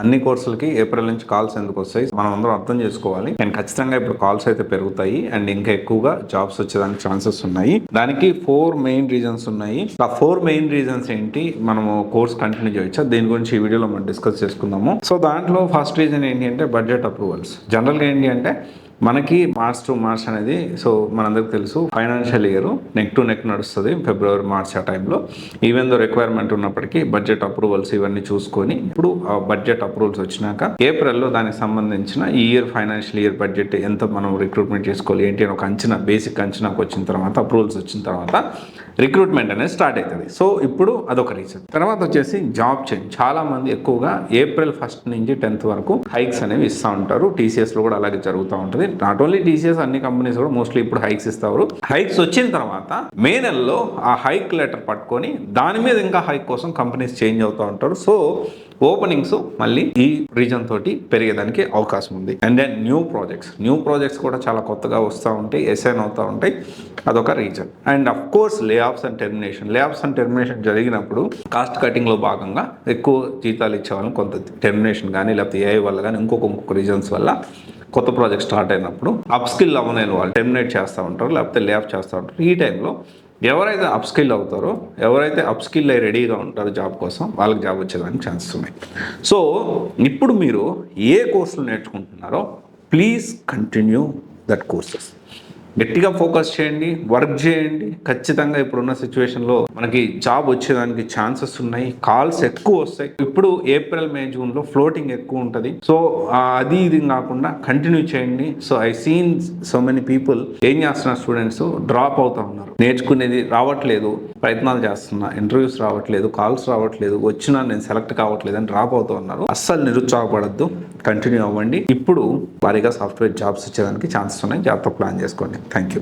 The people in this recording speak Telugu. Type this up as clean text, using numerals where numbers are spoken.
అన్ని కోర్సులకి ఏప్రిల్ నుంచి కాల్స్ ఎందుకు వస్తాయి మనం అందరం అర్థం చేసుకోవాలి. అండ్ ఖచ్చితంగా ఇప్పుడు కాల్స్ అయితే పెరుగుతాయి అండ్ ఇంకా ఎక్కువగా జాబ్స్ వచ్చేదానికి ఛాన్సెస్ ఉన్నాయి. దానికి 4 మెయిన్ రీజన్స్ ఉన్నాయి. ఆ 4 మెయిన్ రీజన్స్ ఏంటి, మనము కోర్స్ కంటిన్యూ చేయొచ్చా, దీని గురించి ఈ వీడియోలో మనం డిస్కస్ చేసుకుందాము. సో దాంట్లో ఫస్ట్ రీజన్ ఏంటి అంటే బడ్జెట్ అప్రూవల్స్. జనరల్గా ఏంటి అంటే మనకి మార్చ్ టు మార్చ్ అనేది, సో మనందరికి తెలుసు financial year neck to neck నడుస్తుంది ఫిబ్రవరి మార్చ్ ఆ టైంలో. ఈవెన్ దో రిక్వైర్మెంట్ ఉన్నప్పటికీ బడ్జెట్ అప్రూవల్స్ ఇవన్నీ చూసుకొని ఇప్పుడు ఆ బడ్జెట్ అప్రూవల్స్ వచ్చినాక ఏప్రిల్లో దానికి సంబంధించిన ఈ ఇయర్ ఫైనాన్షియల్ ఇయర్ బడ్జెట్ ఎంత మనం రిక్రూట్మెంట్ చేసుకోవాలి ఏంటి అని ఒక అంచనా, బేసిక్ అంచనాకు వచ్చిన తర్వాత, అప్రూవల్స్ వచ్చిన తర్వాత రిక్రూట్మెంట్ అనేది స్టార్ట్ అవుతుంది. సో ఇప్పుడు అదొక రీజన్. తర్వాత వచ్చేసి జాబ్ చేంజ్. చాలా మంది ఎక్కువగా ఏప్రిల్ 1 నుంచి 10th వరకు హైక్స్ అనేవి ఇస్తూ ఉంటారు. టీసీఎస్లో కూడా అలాగే జరుగుతూ ఉంటుంది. నాట్ ఓన్లీ టీసీఎస్, అన్ని కంపెనీస్ కూడా మోస్ట్లీ ఇప్పుడు హైక్స్ ఇస్తారు. హైక్స్ వచ్చిన తర్వాత మే నెలలో ఆ హైక్ లెటర్ పట్టుకొని దాని మీద ఇంకా హైక్ కోసం కంపెనీస్ చేంజ్ అవుతూ ఉంటారు. సో ఓపెనింగ్స్ మళ్ళీ ఈ రీజన్ తోటి పెరిగేదానికి అవకాశం ఉంది. అండ్ దెన్ న్యూ ప్రాజెక్ట్స్ కూడా చాలా కొత్తగా వస్తూ ఉంటాయి, అసైన్ అవుతూ ఉంటాయి. అదొక రీజన్. అండ్ అఫ్ కోర్స్ లే ఆఫ్స్ అండ్ టెర్మినేషన్ జరిగినప్పుడు కాస్ట్ కటింగ్లో భాగంగా ఎక్కువ జీతాలు ఇచ్చేవాళ్ళని కొంత టెర్మినేషన్ కానీ లేకపోతే ఏఐ వల్ల కానీ ఇంకొక రీజన్స్ వల్ల కొత్త ప్రాజెక్ట్ స్టార్ట్ అయినప్పుడు అప్ స్కిల్ అవ్వలేని వాళ్ళు టెర్మినేట్ చేస్తూ ఉంటారు, లేకపోతే లే ఆఫ్ చేస్తూ ఉంటారు. ఈ టైంలో ఎవరైతే అప్ స్కిల్ అవుతారో, ఎవరైతే అప్ స్కిల్ అయి రెడీగా ఉంటారో జాబ్ కోసం, వాళ్ళకి జాబ్ వచ్చేదానికి ఛాన్సెస్ ఉన్నాయి. సో ఇప్పుడు మీరు ఏ కోర్సులు నేర్చుకుంటున్నారో ప్లీజ్ కంటిన్యూ దట్ కోర్సెస్. గట్టిగా ఫోకస్ చేయండి, వర్క్ చేయండి. ఖచ్చితంగా ఇప్పుడున్న సిచ్యువేషన్లో మనకి జాబ్ వచ్చేదానికి ఛాన్సెస్ ఉన్నాయి. కాల్స్ ఎక్కువ వస్తాయి. ఇప్పుడు ఏప్రిల్ మే జూన్లో ఫ్లోటింగ్ ఎక్కువ ఉంటుంది. సో అది ఇది కాకుండా కంటిన్యూ చేయండి. So I seen so many people ఏం చేస్తున్నారు, స్టూడెంట్స్ డ్రాప్ అవుతా ఉన్నారు. నేర్చుకునేది రావట్లేదు, ప్రయత్నాలు చేస్తున్నా, ఇంటర్వ్యూస్ రావట్లేదు, కాల్స్ రావట్లేదు, వచ్చినా నేను సెలెక్ట్ కావట్లేదు అని డ్రాప్ అవుతూ ఉన్నారు. అస్సలు నిరుత్సాహపడద్దు, కంటిన్యూ అవ్వండి. ఇప్పుడు భారీగా సాఫ్ట్వేర్ జాబ్స్ వచ్చేదానికి ఛాన్సెస్ ఉన్నాయి. జాబ్తో ప్లాన్ చేసుకోండి. Thank you.